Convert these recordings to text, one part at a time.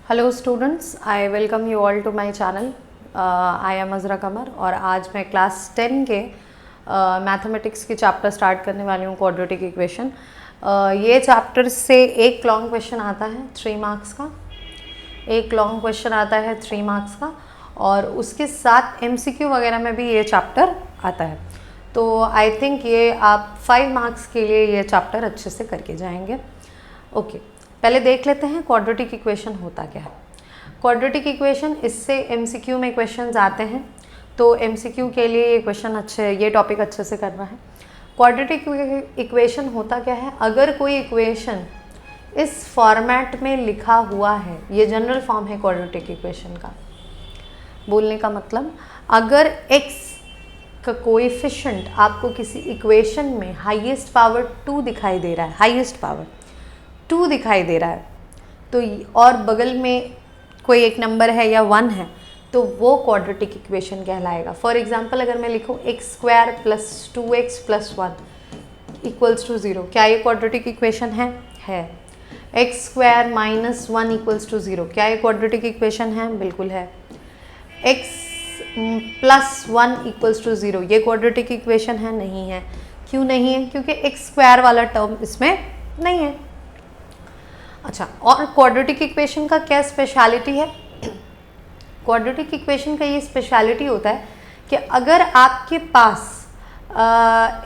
Hello students, I welcome you all to my channel. I am Azra Qamar और आज मैं class 10 के मैथमेटिक्स के चैप्टर स्टार्ट करने वाली हूँ, क्वाड्रेटिक इक्वेशन। ये चैप्टर से एक लॉन्ग क्वेश्चन आता है 3 मार्क्स का, एक लॉन्ग क्वेश्चन आता है 3 मार्क्स का, और उसके साथ MCQ वगैरह में भी ये चैप्टर आता है। तो आई थिंक ये आप 5 मार्क्स के लिए ये चैप्टर अच्छे से करके जाएंगे। ओके, पहले देख लेते हैं क्वाड्रेटिक इक्वेशन होता क्या है। क्वाड्रेटिक इक्वेशन, इससे MCQ में क्वेश्चंस आते हैं, तो MCQ के लिए ये क्वेश्चन ये टॉपिक अच्छे से करना है। क्वाड्रेटिक इक्वेशन होता क्या है? अगर कोई इक्वेशन इस फॉर्मेट में लिखा हुआ है, ये जनरल फॉर्म है क्वाड्रेटिक इक्वेशन का। बोलने का मतलब, अगर x का कोएफिशिएंट आपको किसी इक्वेशन में हाईएस्ट पावर 2 दिखाई दे रहा है, हाईएस्ट पावर 2 दिखाई दे रहा है, तो और बगल में कोई एक नंबर है या 1 है, तो वो क्वाड्रेटिक इक्वेशन कहलाएगा। फॉर एग्जांपल, अगर मैं लिखूँ x² + 2x + 1 = 0, क्या ये क्वाड्रेटिक इक्वेशन है? x² - 1 = 0, क्या ये क्वाड्रेटिक इक्वेशन है? बिल्कुल है। x + 1 = 0, ये क्वाड्रेटिक इक्वेशन है? नहीं है। क्यों नहीं है? क्योंकि x² वाला टर्म इसमें नहीं है। अच्छा, और क्वाड्रेटिक इक्वेशन का क्या स्पेशलिटी है? क्वाड्रेटिक इक्वेशन का ये स्पेशलिटी होता है कि अगर आपके पास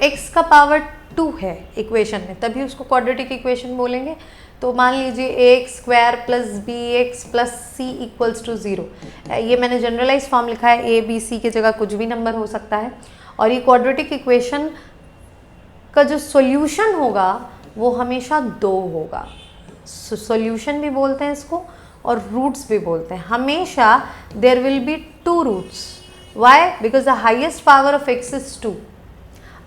x का पावर 2 है इक्वेशन में, तभी उसको क्वाड्रेटिक इक्वेशन बोलेंगे। तो मान लीजिए ax² + bx + c = 0, ये मैंने जनरलाइज फॉर्म लिखा है, a b c की जगह कुछ भी नंबर हो सकता है। और ये क्वाड्रेटिक इक्वेशन का जो सॉल्यूशन होगा वो हमेशा 2 होगा। सॉल्यूशन भी बोलते हैं इसको और रूट्स भी बोलते हैं। हमेशा there will be 2 roots. Why? Because the highest power of x is 2।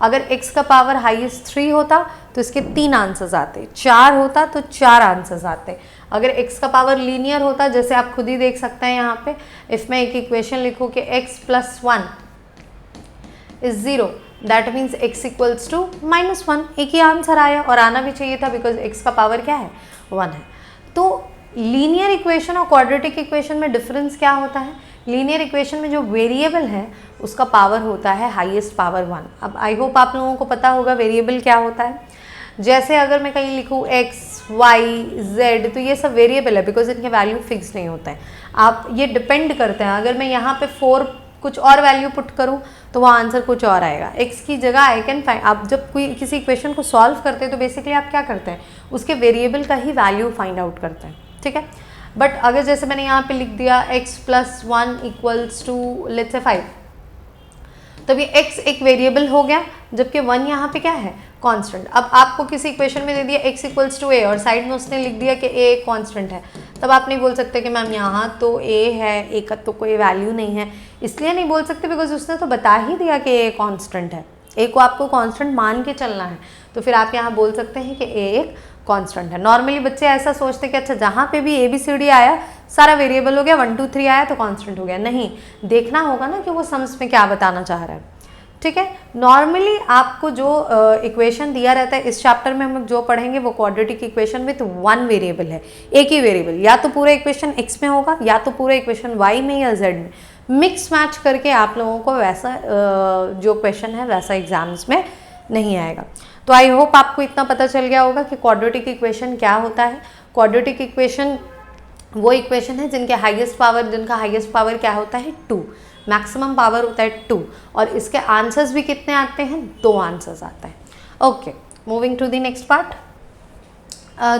अगर x का पावर हाईएस्ट 3 होता तो इसके 3 आंसर्स आते, 4 होता तो 4 आंसर्स आते। अगर x का पावर लीनियर होता, जैसे आप खुद ही देख सकते हैं यहाँ पे, इफ मैं एक इक्वेशन लिखूँ कि x + 1 = 0, दैट मीन्स x = -1, एक ही आंसर आया, और आना भी चाहिए था बिकॉज x का पावर क्या है? 1 है। तो लीनियर इक्वेशन और क्वाड्रेटिक इक्वेशन में डिफरेंस क्या होता है? लीनियर इक्वेशन में जो वेरिएबल है उसका पावर होता है हाईएस्ट पावर 1। अब आई होप आप लोगों को पता होगा वेरिएबल क्या होता है। जैसे अगर मैं कहीं लिखूँ x, y, z, तो ये सब वेरिएबल है बिकॉज इनके वैल्यू फिक्स नहीं होते हैं। आप ये डिपेंड करते हैं। अगर मैं यहाँ पे 4 कुछ और वैल्यू पुट करूँ तो वहाँ आंसर कुछ और आएगा। x की जगह आई कैन फाइंड, आप जब कोई किसी इक्वेशन को सॉल्व करते हैं तो बेसिकली आप क्या करते हैं? उसके वेरिएबल का ही वैल्यू फाइंड आउट करते हैं, ठीक है। बट अगर जैसे मैंने यहाँ पे लिख दिया x + 1 = लेट्स से 5, तब ये x एक वेरिएबल हो गया, जबकि 1 यहाँ पे क्या है? कांस्टेंट। अब आपको किसी इक्वेशन में दे दिया x = a और साइड में उसने लिख दिया कि a एक कांस्टेंट है, तब आप नहीं बोल सकते कि मैम यहाँ तो a है, a का तो कोई वैल्यू नहीं है। इसलिए नहीं बोल सकते बिकॉज उसने तो बता ही दिया कि a कांस्टेंट है, a को आपको कांस्टेंट मान के चलना है, तो फिर आप यहाँ बोल सकते हैं कि a एक कांस्टेंट है। नॉर्मली बच्चे ऐसा सोचते कि अच्छा जहाँ पे भी ABCD आया सारा वेरिएबल हो गया, 1 2 3 आया तो कांस्टेंट हो गया। नहीं, देखना होगा ना कि वो सम्स में क्या बताना चाह रहा है, ठीक है। नॉर्मली आपको जो इक्वेशन दिया रहता है, इस चैप्टर में हम जो पढ़ेंगे वो क्वाड्रेटिक इक्वेशन विथ 1 वेरिएबल है, एक ही वेरिएबल। या तो पूरा इक्वेशन x में होगा या तो पूरा इक्वेशन y में या z में, मिक्स मैच करके आप लोगों को वैसा जो क्वेश्चन है वैसा एग्जाम्स में नहीं आएगा। तो आई होप आपको इतना पता चल गया होगा कि क्वाड्रेटिक इक्वेशन क्या होता है। क्वाड्रेटिक इक्वेशन वो इक्वेशन है जिनका हाईएस्ट पावर क्या होता है? 2, मैक्सिमम पावर होता है 2, और इसके आंसर्स भी कितने आते हैं? 2 आंसर्स आते हैं। Okay, moving to the next part.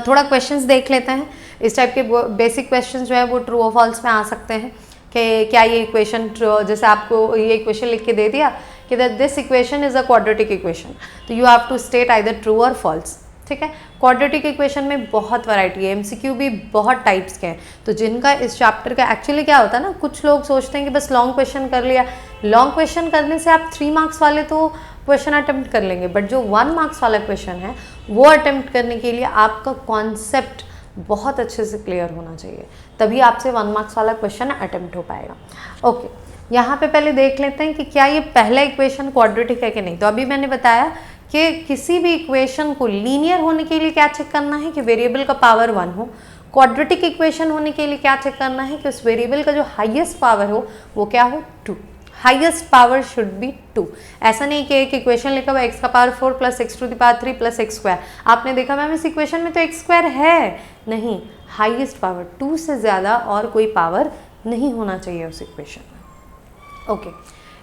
थोड़ा क्वेश्चंस देख लेते हैं। इस टाइप के बेसिक क्वेश्चंस जो है वो ट्रू और फॉल्स में आ सकते हैं कि क्या ये इक्वेशन, जैसे आपको ये इक्वेशन लिख के दे दिया कि this equation is a quadratic equation, तो you have to state either true और फॉल्स, ठीक है। क्वाड्रेटिक इक्वेशन में बहुत वैरायटी है, MCQ भी बहुत टाइप्स के हैं, तो जिनका इस चैप्टर का एक्चुअली क्या होता है ना, कुछ लोग सोचते हैं कि बस लॉन्ग क्वेश्चन कर लिया। लॉन्ग क्वेश्चन करने से आप 3 मार्क्स वाले तो क्वेश्चन अटेम्प्ट कर लेंगे, बट जो 1 मार्क्स वाला क्वेश्चन है वो अटेम्प्ट करने के लिए आपका कॉन्सेप्ट बहुत अच्छे से क्लियर होना चाहिए, तभी आपसे 1 मार्क्स वाला क्वेश्चन अटेम्प्ट हो पाएगा। ओके, यहाँ पे पहले देख लेते हैं कि क्या ये पहला इक्वेशन क्वाड्रेटिक है कि नहीं। तो अभी मैंने बताया कि किसी भी इक्वेशन को लीनियर होने के लिए क्या चेक करना है कि वेरिएबल का पावर 1 हो, क्वाड्रेटिक इक्वेशन होने के लिए क्या चेक करना है कि उस वेरिएबल का जो हाईएस्ट पावर हो वो क्या हो, 2। Highest power should be 2। ऐसा नहीं कि एक इक्वेशन लिखा हुआ x का power 4 plus x to the power 3 plus x square, आपने देखा मैम इस इक्वेशन में तो x स्क्वायर है, नहीं, हाईएस्ट पावर 2 से ज़्यादा और कोई पावर नहीं होना चाहिए उस इक्वेशन में। Okay,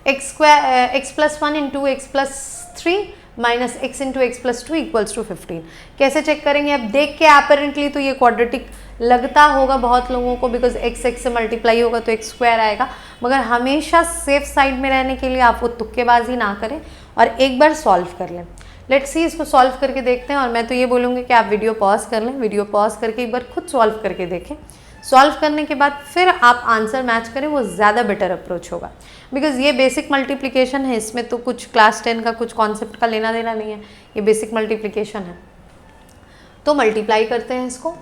X square x plus 1 into X plus 3 minus X into X plus 2 equals to 15। कैसे चेक करेंगे? अब देख के एपरेंटली तो ये क्वाड्रेटिक लगता होगा बहुत लोगों को, बिकॉज एक्स एक्स से मल्टीप्लाई होगा तो एक्स स्क्वायर आएगा, मगर हमेशा सेफ साइड में रहने के लिए आप वो तुक्केबाजी ना करें और एक बार सॉल्व कर लें। लेट्स सी, इसको सॉल्व करके देखते हैं। और मैं तो ये बोलूँगी कि आप वीडियो पॉज कर लें, वीडियो पॉज करके एक बार खुद सॉल्व करके देखें। सॉल्व करने के बाद फिर आप आंसर मैच करें, वो ज़्यादा बेटर अप्रोच होगा, बिकॉज ये बेसिक मल्टीप्लिकेशन है, इसमें तो कुछ क्लास 10 का कुछ कॉन्सेप्ट का लेना देना नहीं है, ये बेसिक मल्टीप्लिकेशन है। तो मल्टीप्लाई करते हैं इसको।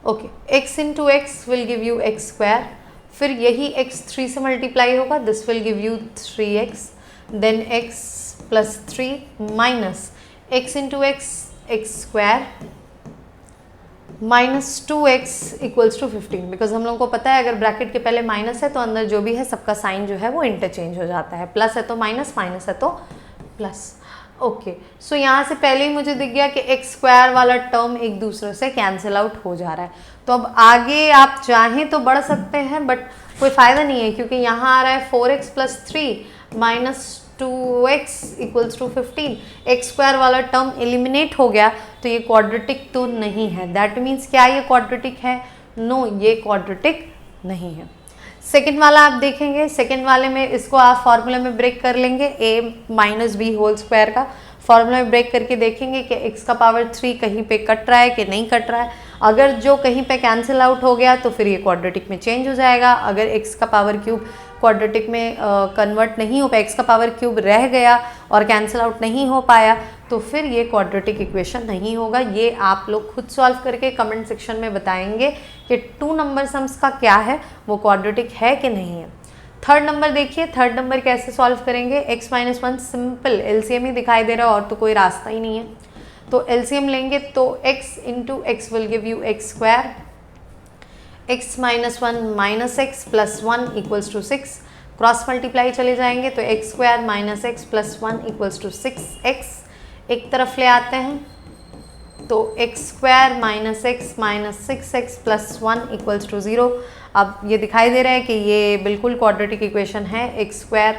Okay, x into X will give you X square, फिर यही x 3 से मल्टीप्लाई होगा, this will give you 3x, then x plus 3 minus x into X X square minus 2x equals to 15, because हम लोगों को पता है अगर ब्रैकेट के पहले माइनस है तो अंदर जो भी है सबका साइन जो है वो इंटरचेंज हो जाता है, प्लस है तो माइनस, माइनस है तो प्लस। ओके, सो यहाँ से पहले ही मुझे दिख गया कि एक्स स्क्वायर वाला टर्म एक दूसरे से कैंसिल आउट हो जा रहा है। तो अब आगे आप चाहें तो बढ़ सकते हैं, बट कोई फ़ायदा नहीं है, क्योंकि यहाँ आ रहा है 4x plus 3 minus 2x equals to 15। X square वाला टर्म एलिमिनेट हो गया, तो ये क्वाड्रेटिक तो नहीं है। दैट मीन्स क्या ये क्वाड्रेटिक है? नो, ये क्वाड्रेटिक नहीं है। सेकेंड वाला आप देखेंगे, सेकेंड वाले में इसको आप फॉर्मूले में ब्रेक कर लेंगे, a minus B whole square का फॉर्मूला में ब्रेक करके देखेंगे कि x का पावर 3 कहीं पे कट रहा है कि नहीं कट रहा है। अगर जो कहीं पे कैंसिल आउट हो गया तो फिर ये क्वाड्रेटिक में चेंज हो जाएगा। अगर x का पावर क्यूब क्वाड्रेटिक में कन्वर्ट नहीं हो पाया, x का पावर क्यूब रह गया और कैंसिल आउट नहीं हो पाया, तो फिर ये क्वाड्रेटिक इक्वेशन नहीं होगा। ये आप लोग खुद सॉल्व करके कमेंट सेक्शन में बताएंगे कि 2 नंबर सम्स का क्या है, वो क्वाड्रेटिक है कि नहीं है। थर्ड नंबर देखिए, थर्ड नंबर कैसे सॉल्व करेंगे? x माइनस 1 सिंपल एलसीएम ही दिखाई दे रहा है और तो कोई रास्ता ही नहीं है। तो एलसीएम लेंगे तो x into X will give you X square, x minus 1 minus X plus 1 equals to 6। Cross multiply चले जाएंगे तो X square minus X plus 1 equals to 6x। एक तरफ ले आते हैं तो X square minus X 6x plus 1 equals to 0। अब ये दिखाई दे रहा है कि ये बिल्कुल क्वाड्रेटिक इक्वेशन है। X square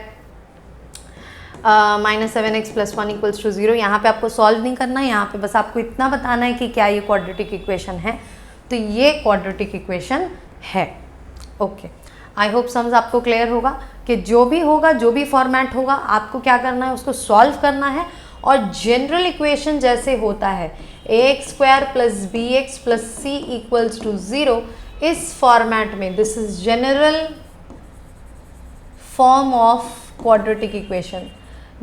minus 7x plus 1 equals to 0। यहाँ पे आपको सॉल्व नहीं करना है, यहाँ पे बस आपको इतना बताना है कि क्या ये क्वाड्रेटिक इक्वेशन है। तो ये क्वाड्रेटिक इक्वेशन है। ओके, आई होप समझ आपको क्लियर होगा कि जो भी होगा, जो भी फॉर्मेट होगा, आपको क्या करना है, उसको सॉल्व करना है। और जनरल इक्वेशन जैसे होता है ax square plus B X plus C equals to 0, इस फॉर्मेट में this is general form of quadratic equation.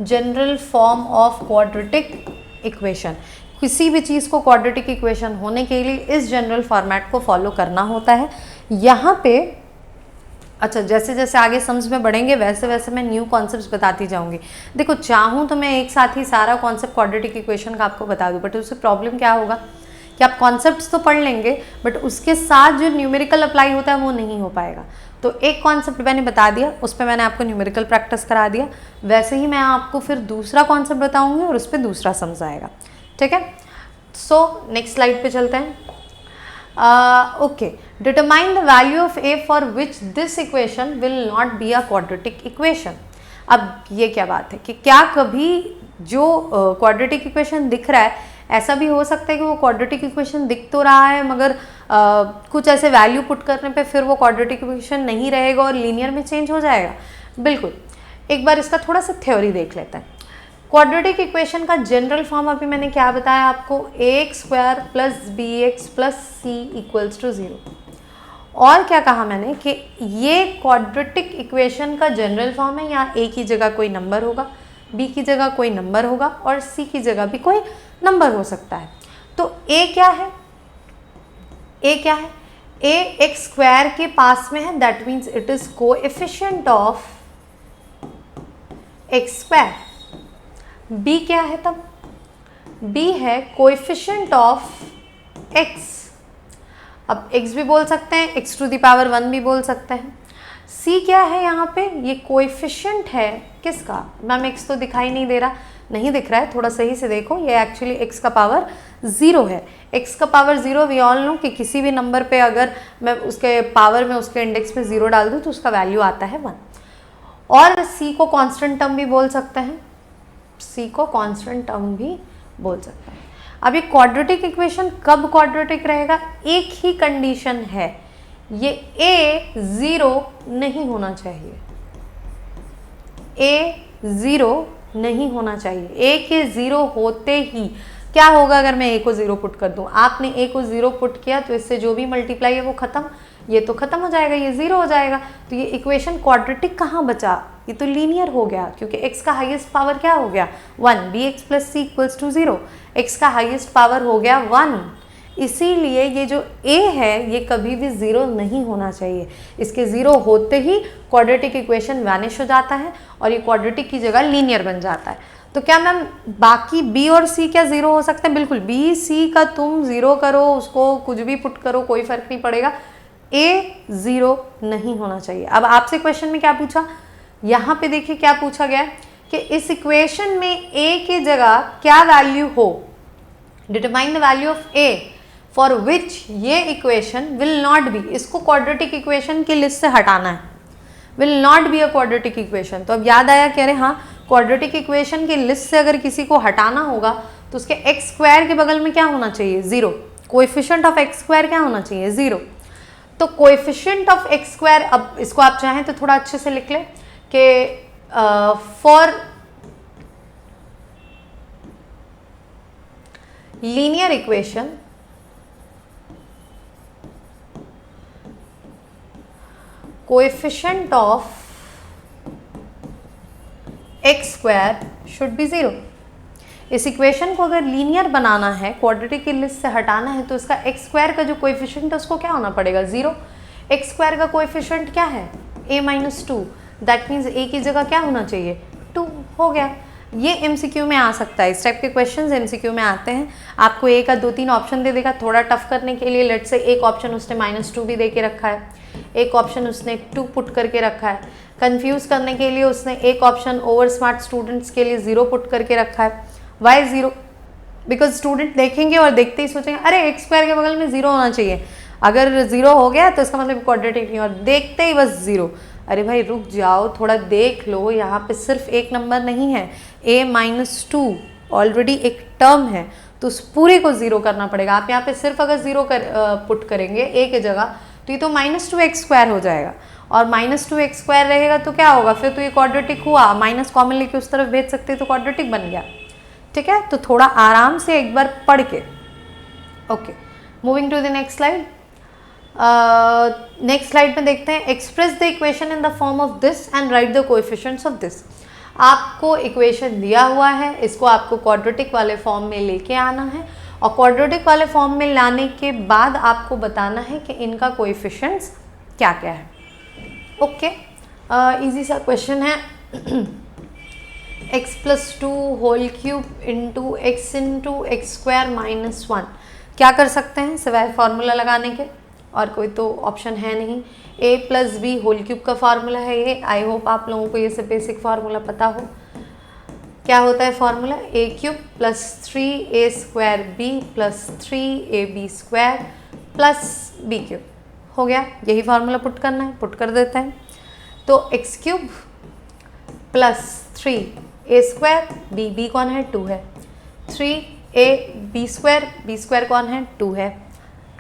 General form of quadratic equation, किसी भी चीज़ को क्वाड्रेटिक इक्वेशन होने के लिए इस जनरल फॉर्मेट को फॉलो करना होता है। यहाँ पे अच्छा, जैसे जैसे आगे सम्स में बढ़ेंगे वैसे वैसे मैं न्यू कॉन्सेप्ट्स बताती जाऊंगी। देखो, चाहूँ तो मैं एक साथ ही सारा कॉन्सेप्ट क्वाड्रेटिक इक्वेशन का आपको बता दूँ, बट उससे प्रॉब्लम क्या होगा कि आप कॉन्सेप्ट्स तो पढ़ लेंगे बट उसके साथ जो न्यूमेरिकल अप्लाई होता है वो नहीं हो पाएगा। तो एक कॉन्सेप्ट मैंने बता दिया, उस पर मैंने आपको न्यूमेरिकल प्रैक्टिस करा दिया, वैसे ही मैं आपको फिर दूसरा कॉन्सेप्ट बताऊँगी और उस पर दूसरा सम्स आएगा। ठीक है, सो नेक्स्ट स्लाइड पे चलते हैं। Okay, determine the value of a for which this equation will not be a quadratic equation. अब ये क्या बात है कि क्या कभी जो क्वाड्रेटिक इक्वेशन दिख रहा है, ऐसा भी हो सकता है कि वो क्वाड्रेटिक इक्वेशन दिख तो रहा है मगर कुछ ऐसे वैल्यू पुट करने पे फिर वो क्वाड्रेटिक इक्वेशन नहीं रहेगा और लीनियर में चेंज हो जाएगा? बिल्कुल। एक बार इसका थोड़ा सा थ्योरी देख लेते हैं। क्वाड्रेटिक इक्वेशन का जनरल फॉर्म अभी मैंने क्या बताया आपको, ax square plus B X plus C equals to 0। और क्या कहा मैंने कि ये क्वाड्रेटिक इक्वेशन का जनरल फॉर्म है। यहाँ a की जगह कोई नंबर होगा, b की जगह कोई नंबर होगा और c की जगह भी कोई नंबर हो सकता है। तो a क्या है? a क्या है? a एक्स स्क्वायर के पास में है, that means it is coefficient of x square. b क्या है तब? b है कोएफिशिएंट ऑफ x। अब x भी बोल सकते हैं, x टू द पावर 1 भी बोल सकते हैं। c क्या है यहाँ पे, ये कोएफिशिएंट है किसका, मैम x तो दिखाई नहीं दे रहा, नहीं दिख रहा है, थोड़ा सही से देखो, ये एक्चुअली x का पावर 0 है। x का पावर 0 वी ऑल नो कि किसी भी नंबर पे अगर मैं उसके पावर में उसके इंडेक्स में 0 डाल दूँ तो उसका वैल्यू आता है 1। और c को कांस्टेंट टर्म भी बोल सकते हैं, c को कांस्टेंट टर्म भी बोल सकते हैं। अब ये क्वाड्रेटिक इक्वेशन कब क्वाड्रेटिक रहेगा, एक ही कंडीशन है, ये a 0 नहीं होना चाहिए, a 0 नहीं होना चाहिए। a के 0 होते ही क्या होगा, अगर मैं a को 0 पुट कर दूं, आपने a को 0 पुट किया तो इससे जो भी मल्टीप्लाई है वो खत्म, ये तो खत्म हो जाएगा, ये 0 हो जाएगा, तो ये इक्वेशन क्वाड्रेटिक कहाँ बचा, ये तो लीनियर हो गया, क्योंकि x का हाईएस्ट पावर क्या हो गया 1, bx plus C equals to 0, x का हाईएस्ट पावर हो गया 1, इसीलिए ये जो a है ये कभी भी 0 नहीं होना चाहिए। इसके 0 होते ही क्वाड्रेटिक इक्वेशन वैनिश हो जाता है और ये क्वाड्रेटिक की जगह लीनियर बन जाता है। तो क्या मैम बाकी b और c क्या 0 हो सकते हैं, बिल्कुल, b c का तुम 0 करो, उसको कुछ भी पुट करो, कोई फर्क नहीं पड़ेगा, a 0 नहीं होना चाहिए। अब आपसे क्वेश्चन में क्या पूछा, यहाँ पे देखिए क्या पूछा गया कि इस इक्वेशन में a की जगह क्या वैल्यू हो, determine the value of a for which ये इक्वेशन विल नॉट बी, इसको क्वाड्रेटिक इक्वेशन की लिस्ट से हटाना है, will not be a quadratic equation. तो अब याद आया कह रहे हाँ, क्वाड्रेटिक इक्वेशन की लिस्ट से अगर किसी को हटाना होगा तो उसके एक्स स्क्वायर के बगल में क्या होना चाहिए 0, कोएफिशिएंट ऑफ एक्स स्क्वायर क्या होना चाहिए 0। तो कोएफिशिएंट ऑफ एक्स स्क्वायर, अब इसको आप चाहें तो थोड़ा अच्छे से लिख लें कि for linear equation coefficient of x square should be 0। इस इक्वेशन को अगर लीनियर बनाना है, क्वाड्रेटिक की लिस्ट से हटाना है, तो इसका एक्स स्क्वायर का जो कोएफिशिएंट है उसको क्या होना पड़ेगा 0। एक्स स्क्वायर का कोएफिशिएंट क्या है a minus 2, that means a की जगह क्या होना चाहिए 2, हो गया। ये MCQ में आ सकता है, इस टाइप के क्वेश्चंस MCQ में आते हैं। आपको a का 2-3 ऑप्शन दे देगा थोड़ा टफ करने के लिए, लेट से एक ऑप्शन उसने -2 भी दे के रखा है, एक ऑप्शन उसने 2 पुट करके रखा है, कंफ्यूज करने के लिए उसने एक ऑप्शन ओवर स्मार्ट स्टूडेंट्स के लिए 0 पुट करके रखा है। वाई 0, बिकॉज स्टूडेंट देखेंगे और देखते ही सोचेंगे अरे एक्स स्क्वायर के बगल में 0 होना चाहिए, अगर 0 हो गया तो इसका मतलब क्वाड्रेटिक नहीं, और देखते ही बस 0। अरे भाई रुक जाओ, थोड़ा देख लो, यहाँ पे सिर्फ एक नंबर नहीं है, a माइनस 2 ऑलरेडी एक टर्म है, तो उस पूरे को 0 करना पड़ेगा। आप यहाँ पे सिर्फ अगर 0 पुट करेंगे a के जगह तो ये तो -2x स्क्वायर हो जाएगा, और -2x स्क्वायर रहेगा तो क्या होगा फिर, तो ये क्वाड्रेटिक हुआ, माइनस कॉमन लेके उस तरफ भेज सकते तो क्वाड्रेटिक बन गया। ठीक है, तो थोड़ा आराम से एक बार पढ़ के। Okay, moving to the next slide. Next slide में देखते हैं, express the equation in the form of this and write the coefficients of this. आपको इक्वेशन दिया हुआ है, इसको आपको क्वाड्रेटिक वाले फॉर्म में लेके आना है, और क्वाड्रेटिक वाले फॉर्म में लाने के बाद आपको बताना है कि इनका कोएफिशिएंट्स क्या क्या है। ओके, इजी सा क्वेश्चन है। x plus 2 whole cube into X square minus 1। क्या कर सकते हैं सिवाय फार्मूला लगाने के, और कोई तो ऑप्शन है नहीं। a plus B whole cube का फार्मूला है ये, आई होप आप लोगों को ये से बेसिक फार्मूला पता हो। क्या होता है formula, a cube plus 3a square b plus 3ab square plus b cube, हो गया। यही फार्मूला पुट करना है, पुट कर देते हैं। तो x cube plus 3a square, b कौन है 2 है, 3ab स्क्वायर कौन है 2 है,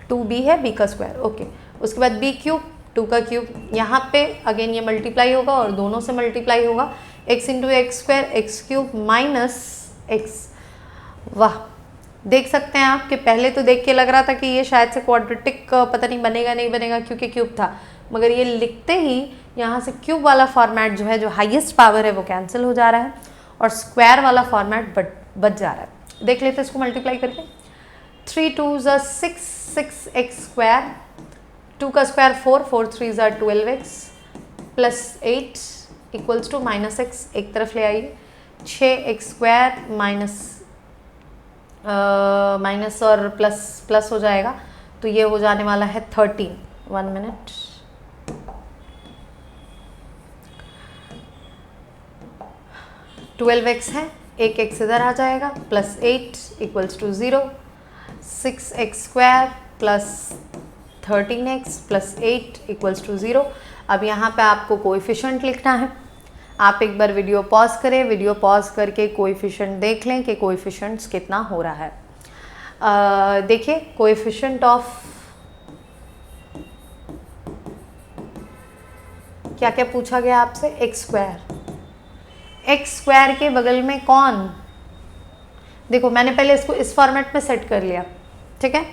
2b है b का स्क्वायर। ओके, उसके बाद b क्यूब 2 का क्यूब, यहाँ पे अगेन ये मल्टीप्लाई होगा और दोनों से मल्टीप्लाई होगा, x into X square x cube minus x. वाह, देख सकते हैं आप कि पहले तो देख के लग रहा था कि ये शायद से क्वाड्रेटिक पता नहीं बनेगा नहीं बनेगा क्योंकि क्यूब था, मगर ये लिखते ही यहाँ से क्यूब वाला फॉर्मेट जो है, जो हाईएस्ट पावर है वो कैंसिल हो जा रहा है और स्क्वायर वाला फॉर्मेट बच जा रहा है। देख लेते हैं इसको मल्टीप्लाई करके, 3 2 ज़ा 6 एक्स स्क्वायर, 2 का स्क्वायर 4 3 ज़ा 12x plus 8 equals to minus x, एक तरफ ले आइए, 6x स्क्वायर माइनस और प्लस हो जाएगा, तो ये हो जाने वाला है 13, 1 मिनट, ट्वेल्व एक्स है, एक एक्स इधर आ जाएगा, plus 8 equals to 0, 6x² plus 13x plus 8 equals to 0। अब यहाँ पे आपको कोएफिशिएंट लिखना है। आप एक बार वीडियो पॉज करें, वीडियो पॉज करके कोएफिशिएंट देख लें कि कोएफिशिएंट्स कितना हो रहा है। देखिए कोएफिशिएंट ऑफ क्या क्या पूछा गया आपसे, x² के बगल में कौन, देखो मैंने पहले इसको इस फॉर्मेट में सेट कर लिया, ठीक है।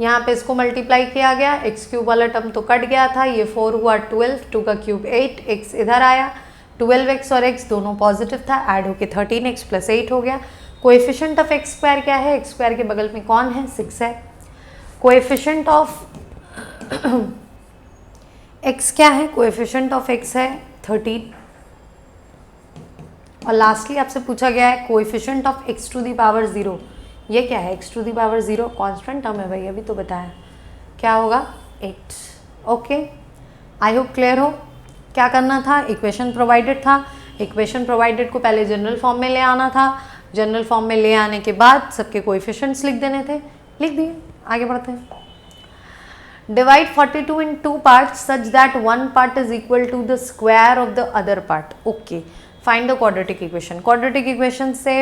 यहाँ पे इसको मल्टीप्लाई किया गया, x³ वाला टर्म तो कट गया था, ये 4 हुआ 12, 2 का क्यूब 8, x इधर आया, 12x और x दोनों पॉजिटिव था, ऐड होके 13x प्लस 8 हो गया। कोएफिशिएंट ऑफ x² क्या है, x² के बगल में कौन है, 6 है। कोएफिशिएंट ऑफ x क्या है, कोएफिशिएंट ऑफ x है 13। और लास्टली आपसे पूछा गया है coefficient of x to the power 0, ये क्या है, x to the power 0 constant term है भाई, अभी तो बताया, क्या होगा 8। ओके, आई होप क्लियर हो। क्या करना था, इक्वेशन प्रोवाइडेड था, इक्वेशन प्रोवाइडेड को पहले जनरल फॉर्म में ले आना था, जनरल फॉर्म में ले आने के बाद सबके कोएफिशिएंट्स लिख देने थे, लिख दिए, आगे बढ़ते हैं। Divide 42 in 2 parts such that one part is equal to the square of the other part. Okay, find the quadratic equation. Quadratic equation से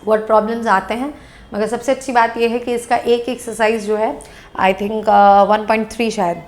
what problems आते हैं, मगर सबसे अच्छी बात यह है कि इसका एक एक्सरसाइज जो है आई थिंक 1.3 शायद,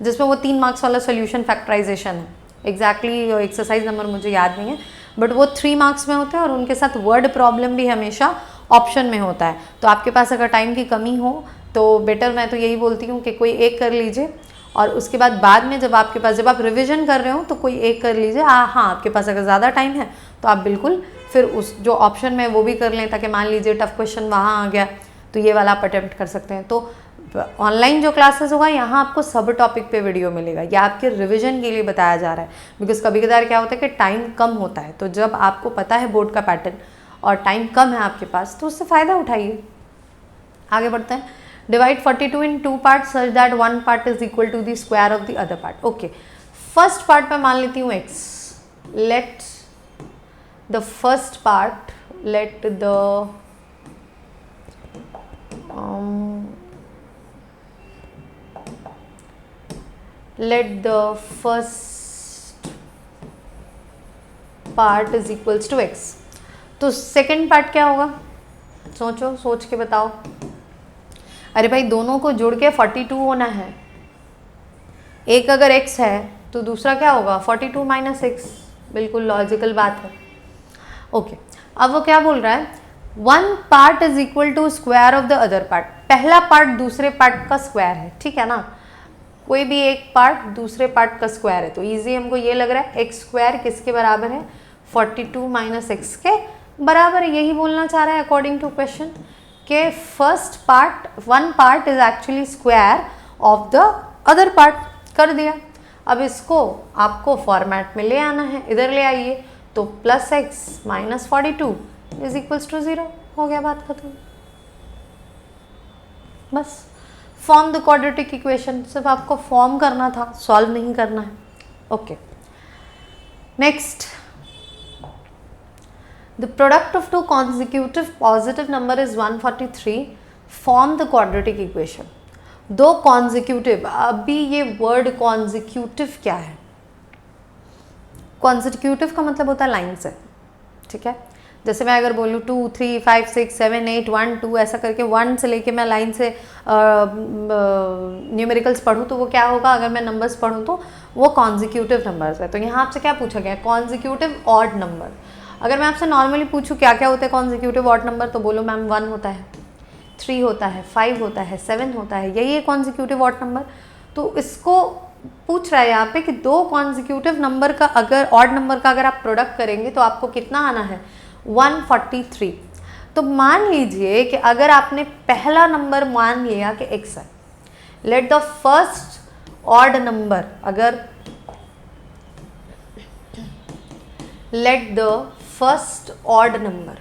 जिसमें वो 3 मार्क्स वाला सोल्यूशन फैक्टराइजेशन है। एग्जैक्टली एक्सरसाइज नंबर मुझे याद नहीं है, बट वो 3 मार्क्स में होते हैं और उनके साथ वर्ड प्रॉब्लम भी हमेशा ऑप्शन में होता है। तो आपके पास अगर टाइम की कमी हो तो बेटर, मैं तो यही बोलती हूँ कि कोई एक कर लीजिए और उसके बाद में जब आपके पास, जब आप रिवीजन कर रहे हो तो कोई एक कर लीजिए। हाँ, आपके पास अगर ज़्यादा टाइम है तो आप बिल्कुल फिर उस जो ऑप्शन में वो भी कर लें, ताकि मान लीजिए टफ क्वेश्चन वहाँ आ गया तो ये वाला आप अटेम्प्ट कर सकते हैं। तो ऑनलाइन जो क्लासेस होगा यहाँ आपको सब टॉपिक पे वीडियो मिलेगा, या आपके रिवीजन के लिए बताया जा रहा है, बिकॉज कभी कभार क्या होता है कि टाइम कम होता है। तो जब आपको पता है बोर्ड का पैटर्न और टाइम कम है आपके पास, तो उससे फ़ायदा उठाइए। आगे बढ़ते हैं। Divide 42 in 2 parts such that one part is equal to the square of the other part. Okay, first part पे मान लेती हूँ x. Let the first part, let the first part is equals to x. तो second part क्या होगा, सोचो, सोच के बताओ। अरे भाई दोनों को जोड़ के 42 होना है, एक अगर x है तो दूसरा क्या होगा 42 माइनस x, बिल्कुल लॉजिकल बात है। ओके, अब वो क्या बोल रहा है, one part is equal to square of the other part. पहला पार्ट दूसरे पार्ट का स्क्वायर है, ठीक है ना, कोई भी एक पार्ट दूसरे पार्ट का स्क्वायर है, तो इजी हमको ये लग रहा है x स्क्वायर किसके बराबर है, 42 माइनस एक्स के बराबर है। यही बोलना चाह रहा है अकॉर्डिंग टू क्वेश्चन के first part, one part is actually square of the other part. कर दिया। अब इसको आपको फॉर्मेट में ले आना है, इधर ले आइए, तो plus x minus 42 is equals to 0, हो गया, बात खत्म। बस फॉर्म द क्वाड्रेटिक इक्वेशन, सिर्फ आपको फॉर्म करना था, सॉल्व नहीं करना है। Okay, next, the product of two consecutive positive number is 143. Form the quadratic equation. दो consecutive, अभी ये word consecutive क्या है, consecutive का मतलब होता है लाइन से, ठीक है। जैसे मैं अगर बोलूँ 2 3 5 6 7 8 1 2 ऐसा करके 1 से लेके मैं लाइन से न्यूमेरिकल्स पढ़ूँ तो वो क्या होगा, अगर मैं नंबर्स पढ़ूँ तो वो कॉन्जिक्यूटिव नंबर्स है। तो यहाँ आपसे क्या पूछा गया, कॉन्जिक्यूटिव ऑड नंबर। अगर मैं आपसे नॉर्मली पूछूँ क्या क्या होते हैं कॉन्जिक्यूटिव ऑड नंबर, तो बोलो मैम 1 होता है, 3 होता है, 5 होता है, 7 होता है, यही है कॉन्जिक्यूटिव ऑड नंबर। तो इसको पूछ रहा है यहाँ पे कि दो कॉन्जिक्यूटिव नंबर का अगर ऑड नंबर का अगर आप प्रोडक्ट करेंगे तो आपको कितना आना है, 143। तो मान लीजिए कि अगर आपने पहला नंबर मान लिया कि x है, let the first odd number, अगर let the first odd number,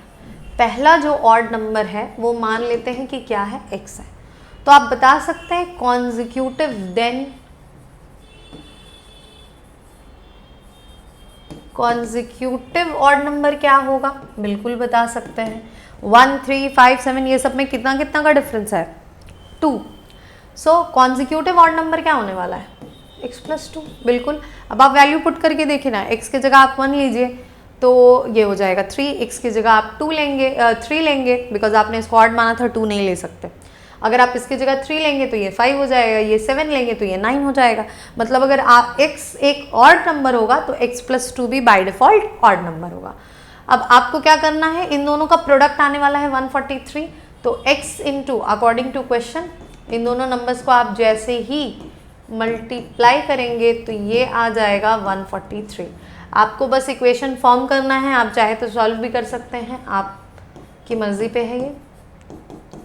पहला जो ऑड नंबर है वो मान लेते हैं कि क्या है, x है। तो आप बता सकते हैं consecutive then, consecutive odd number क्या होगा, बिल्कुल बता सकते हैं। 1, 3, 5, 7 ये सब में कितना कितना का डिफरेंस है, 2। सो कॉन्जिक्यूटिव ऑड नंबर क्या होने वाला है, x+2, बिल्कुल। अब आप वैल्यू पुट करके देखिए ना, x की जगह आप 1 लीजिए तो ये हो जाएगा 3, x की जगह आप 2 लेंगे 3 लेंगे, बिकॉज आपने इसको ऑड माना था, 2 नहीं ले सकते। अगर आप इसकी जगह 3 लेंगे तो ये 5 हो जाएगा, ये 7 लेंगे तो ये 9 हो जाएगा। मतलब अगर आप x एक ऑड नंबर होगा तो x+2 भी बाय डिफॉल्ट ऑड नंबर होगा। अब आपको क्या करना है, इन दोनों का प्रोडक्ट आने वाला है 143, तो x into according to question इन दोनों नंबर्स को आप जैसे ही मल्टीप्लाई करेंगे तो ये आ जाएगा 143। आपको बस इक्वेशन फॉर्म करना है, आप चाहे तो सॉल्व भी कर सकते हैं, आपकी मर्जी पे है ये।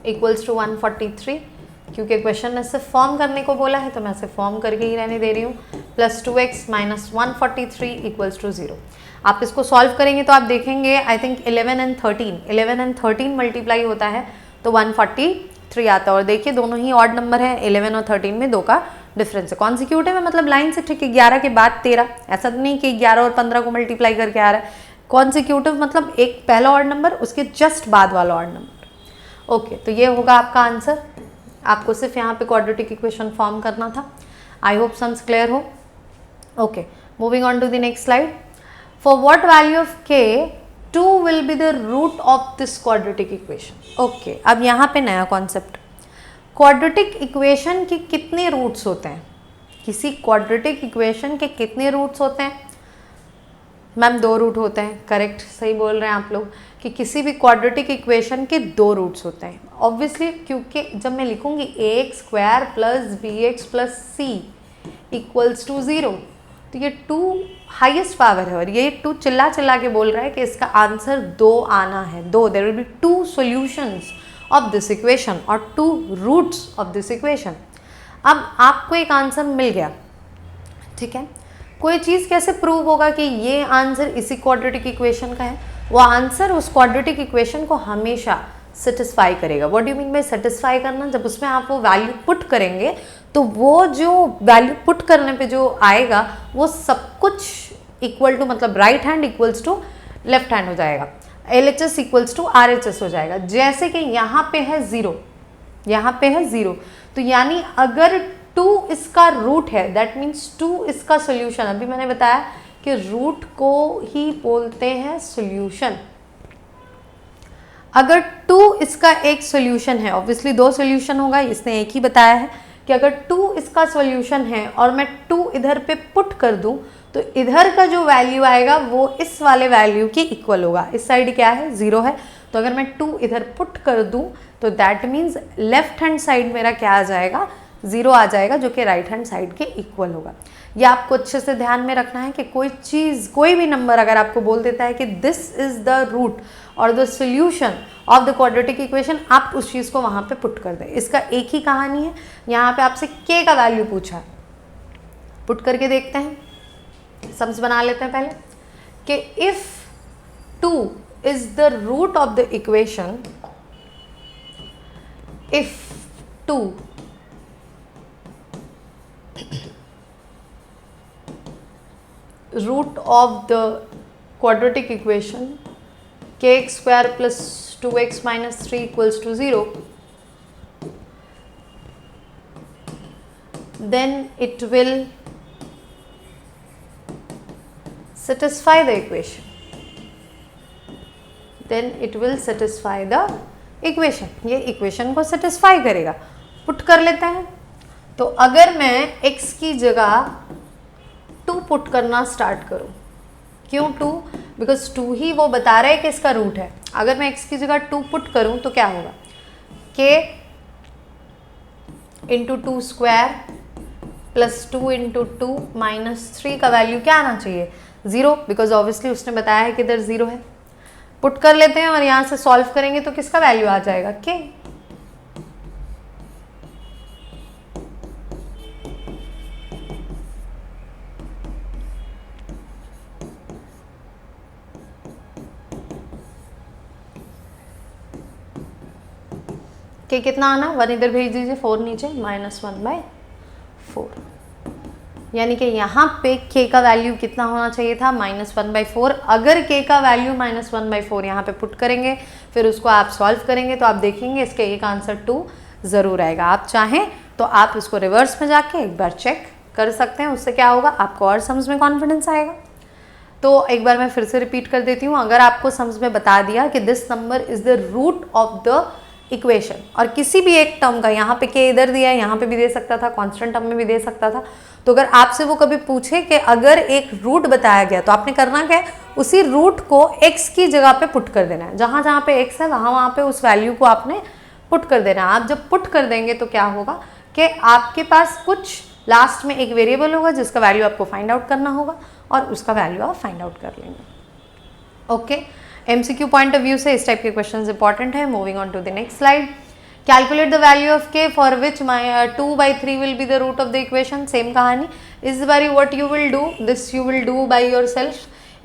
इक्वल्स टू 143, क्योंकि क्वेश्चन ने सिर्फ फॉर्म करने को बोला है तो मैं सिर्फ फॉर्म करके ही रहने दे रही हूँ। Plus 2x minus 143 equals to 0। आप इसको सॉल्व करेंगे तो आप देखेंगे आई थिंक 11 एंड 13 मल्टीप्लाई होता है तो 143 आता है। और देखिए दोनों ही ऑड नंबर है, 11 और 13 में 2 का डिफरेंस है। कॉन्सिक्यूटिव है मतलब लाइन से ठीक 11 के बाद 13, ऐसा तो नहीं कि 11 और 15 को मल्टीप्लाई करके आ रहा है। कॉन्सिक्यूटिव मतलब एक पहला ऑड नंबर उसके जस्ट बाद वाला ऑड नंबर। ओके, तो ये होगा आपका आंसर। आपको सिर्फ यहाँ पे क्वाड्रेटिक इक्वेशन फॉर्म करना था। आई होप सम्स क्लियर हो। Okay, moving on to the next slide. For what value of k 2 will be the root of this quadratic equation. Okay, अब यहाँ पे नया कॉन्सेप्ट, क्वाड्रेटिक इक्वेशन के कितने roots होते हैं, किसी क्वाड्रेटिक इक्वेशन के कितने रूट्स होते हैं। मैम 2 रूट होते हैं, करेक्ट, सही बोल रहे हैं आप लोग कि किसी भी क्वाड्रेटिक इक्वेशन के 2 रूट्स होते हैं। ऑब्वियसली क्योंकि जब मैं लिखूंगी ax² + bx + c equals to 0 तो ये 2 हाईएस्ट पावर है और ये 2 चिल्ला चिल्ला के बोल रहा है कि इसका आंसर 2 आना है। 2, there will be 2 solutions of this equation और 2 रूट्स ऑफ दिस इक्वेशन। अब आपको एक आंसर मिल गया, ठीक है। कोई चीज़ कैसे प्रूव होगा कि ये आंसर इसी क्वाड्रेटिक इक्वेशन का है, वो आंसर उस क्वाड्रेटिक इक्वेशन को हमेशा सेटिस्फाई करेगा। What do you mean by satisfy करना, जब उसमें आप वो वैल्यू पुट करेंगे तो वो जो वैल्यू पुट करने पे जो आएगा वो सब कुछ इक्वल टू, मतलब right hand equals to left hand हो जाएगा, LHS इक्वल्स टू RHS हो जाएगा। जैसे कि यहाँ पे है 0, यहाँ पे है 0, तो यानी अगर 2 इसका रूट है दैट मीन्स 2 इसका सोल्यूशन। अभी मैंने बताया कि रूट को ही बोलते हैं सोल्यूशन। अगर 2 इसका एक सोल्यूशन है, ऑब्वियसली 2 सोल्यूशन होगा, इसने एक ही बताया है कि अगर 2 इसका सोल्यूशन है और मैं 2 इधर पे पुट कर दूं तो इधर का जो वैल्यू आएगा वो इस वाले वैल्यू के इक्वल होगा। इस साइड क्या है, 0 है, तो अगर मैं 2 इधर पुट कर दूं तो that means left hand side मेरा क्या आ जाएगा, 0 आ जाएगा, जो कि राइट हैंड साइड के इक्वल होगा। ये आपको अच्छे से ध्यान में रखना है कि कोई चीज़, कोई भी नंबर अगर आपको बोल देता है कि दिस इज द रूट और the solution of the quadratic equation, आप उस चीज़ को वहाँ पे पुट कर दें। इसका एक ही कहानी है, यहाँ पे आपसे k का वैल्यू पूछा है, पुट करके देखते हैं, सम्स बना लेते हैं पहले कि if 2 is the root of the equation, if 2 root of the quadratic equation kx² + 2x - 3 equals to 0, then it will satisfy the equation, then it will satisfy the equation। ये equation को satisfy करेगा। Put कर लेते हैं, तो अगर मैं x की जगह 2 पुट करना स्टार्ट करूं, क्यों 2, बिकॉज 2 ही वो बता रहा है कि इसका रूट है। अगर मैं x की जगह 2 पुट करूं तो क्या होगा, k × 2² + 2 × 2 - 3 का वैल्यू क्या आना चाहिए, 0, बिकॉज ऑब्वियसली उसने बताया है कि इधर 0 है। पुट कर लेते हैं और यहाँ से सॉल्व करेंगे तो किसका वैल्यू आ जाएगा, k। के कितना आना, 1 इधर भेज दीजिए, 4 नीचे, -1/4, यानी कि यहाँ पे k का वैल्यू कितना होना चाहिए था, -1/4। अगर k का वैल्यू -1/4 यहाँ पे पुट करेंगे, फिर उसको आप सॉल्व करेंगे तो आप देखेंगे इसका एक आंसर 2 ज़रूर आएगा। आप चाहें तो आप इसको रिवर्स में जाके एक बार चेक कर सकते हैं, उससे क्या होगा, आपको और सम्स में कॉन्फिडेंस आएगा। तो एक बार मैं फिर से रिपीट कर देती हूँ, अगर आपको सम्स में बता दिया कि this number is the root of the equation, और किसी भी एक टर्म का, यहाँ पे के इधर दिया है, यहाँ पे भी दे सकता था, कांस्टेंट टर्म में भी दे सकता था, तो अगर आपसे वो कभी पूछे कि अगर एक रूट बताया गया तो आपने करना क्या है, उसी रूट को x की जगह पे पुट कर देना है, जहाँ जहाँ पे x है वहाँ पे उस वैल्यू को आपने पुट कर देना है। आप जब पुट कर देंगे तो क्या होगा कि आपके पास कुछ लास्ट में एक वेरिएबल होगा जिसका वैल्यू आपको फाइंड आउट करना होगा, और उसका वैल्यू आप फाइंड आउट कर लेंगे। Okay, MCQ point of view से इस टाइप के क्वेश्चंस इंपॉर्टेंट है। Moving on to the next slide. Calculate the value of k for which 2/3 will be the root of the equation. Same कहानी, इस बारी what you will do, this you will do by yourself.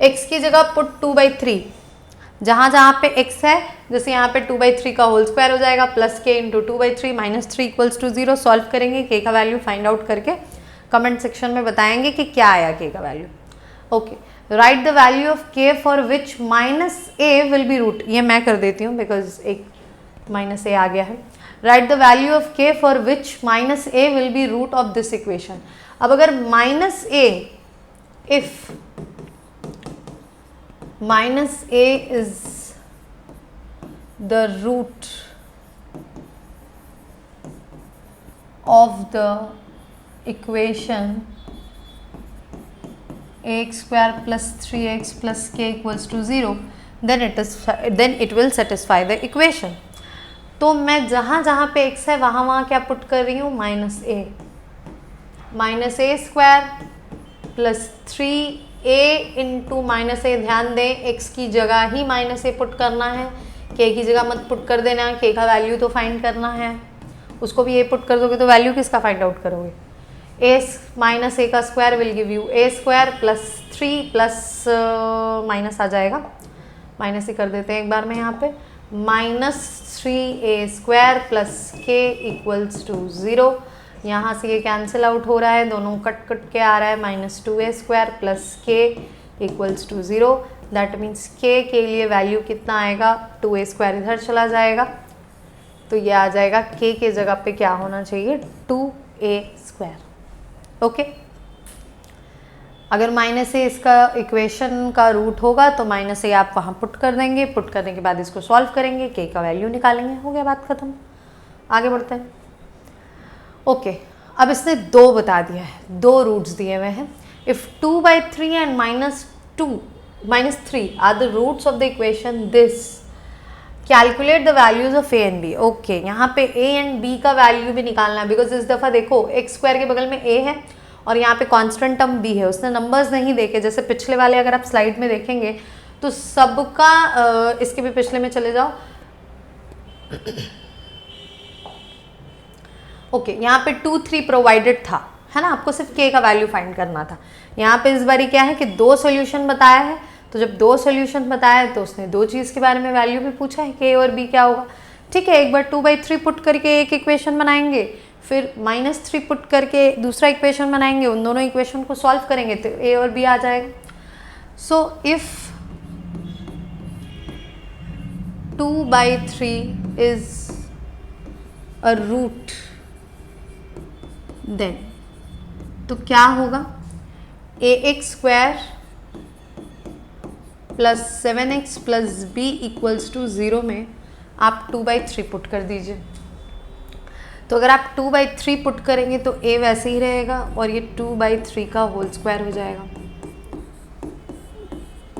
x की जगह put 2/3, जहाँ जहाँ पे x है, जैसे यहाँ पे 2/3 का होल स्क्वायर हो जाएगा, प्लस k इंटू 2/3 -3 = 0। सॉल्व करेंगे, k का वैल्यू फाइंड आउट करके कमेंट सेक्शन में बताएंगे कि क्या आया k का value. Okay, right the value of k for which -a will be root. ये मैं कर देती हूँ बिकॉज एक -a आ गया है। Right the value of k for which -a will be root of this equation. अब अगर -a, if -a is the root of the equation ax square plus 3x plus k equals to 0, then it will satisfy the equation। तो मैं जहाँ जहाँ पे x है वहाँ वहाँ क्या पुट कर रही हूँ, -a square plus 3a into -a। ध्यान दें, x की जगह ही -a पुट करना है, k की जगह मत पुट कर देना, k का वैल्यू तो फाइंड करना है। उसको भी a पुट कर दोगे तो वैल्यू किसका फाइंड आउट करोगे, a का square will give you a square plus 3 plus minus आ जाएगा, माइनस ही कर देते हैं एक बार में यहाँ पे, -3a square plus k equals to 0। यहाँ से ये कैंसिल आउट हो रहा है, दोनों कट कट के आ रहा है, -2a square plus k equals to 0। That means k के लिए वैल्यू कितना आएगा, 2a स्क्वायर इधर चला जाएगा, तो ये आ जाएगा k के जगह पे क्या होना चाहिए, 2a स्क्वायर। ओके, अगर -a इसका इक्वेशन का रूट होगा तो -a आप वहाँ पुट कर देंगे, पुट करने के बाद इसको सॉल्व करेंगे, k का वैल्यू निकालेंगे, हो गया बात खत्म। आगे बढ़ते हैं। ओके, अब इसने 2 बता दिया है, 2 रूट्स दिए हुए हैं। If 2/3 and -3 are the roots of the equation this, calculate the values of a and b। Okay, यहाँ पे a एंड b का वैल्यू भी निकालना है, बिकॉज इस दफ़ा देखो x स्क्वायर के बगल में a है और यहाँ पे कांस्टेंट टर्म b है, उसने नंबर्स नहीं देखे। जैसे पिछले वाले अगर आप स्लाइड में देखेंगे तो सबका इसके भी पिछले में चले जाओ। ओके, यहाँ पे 2, 3 प्रोवाइडेड था, है ना, आपको सिर्फ k का वैल्यू फाइंड करना था। यहाँ पे इस बारी क्या है कि 2 सॉल्यूशन बताया है, तो जब 2 सॉल्यूशन बताया है तो उसने 2 चीज़ के बारे में वैल्यू भी पूछा है, k और b क्या होगा। ठीक है, एक बार 2/3 पुट करके एक इक्वेशन बनाएंगे, फिर -3 पुट करके दूसरा इक्वेशन बनाएंगे, उन दोनों इक्वेशन को सॉल्व करेंगे तो a और b आ जाएगा। So if 2/3 is a root, then तो क्या होगा, ax square plus 7x plus b equals to 0 में आप 2/3 पुट कर दीजिए। तो अगर आप 2/3 पुट करेंगे तो a वैसे ही रहेगा और ये 2/3 का होल स्क्वायर हो जाएगा,